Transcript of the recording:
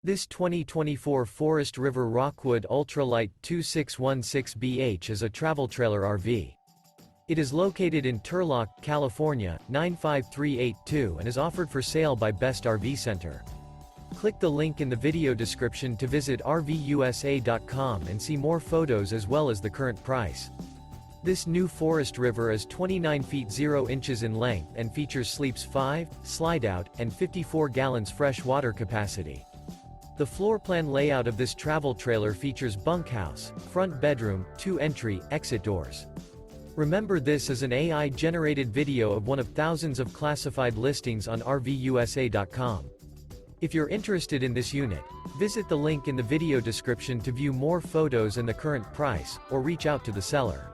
This 2024 Forest River Rockwood Ultralight 2616BH is a travel trailer RV. It is located in Turlock, California, 95382 and is offered for sale by Best RV Center. Click the link in the video description to visit RVUSA.com and see more photos as well as the current price. This new Forest River is 29 feet 0 inches in length and features sleeps 5, Slideout, and 54 gallons fresh water capacity. The floor plan layout of this travel trailer features bunkhouse, front bedroom, 2 entry, exit doors. Remember, this is an AI-generated video of one of thousands of classified listings on RVUSA.com. If you're interested in this unit, visit the link in the video description to view more photos and the current price, or reach out to the seller.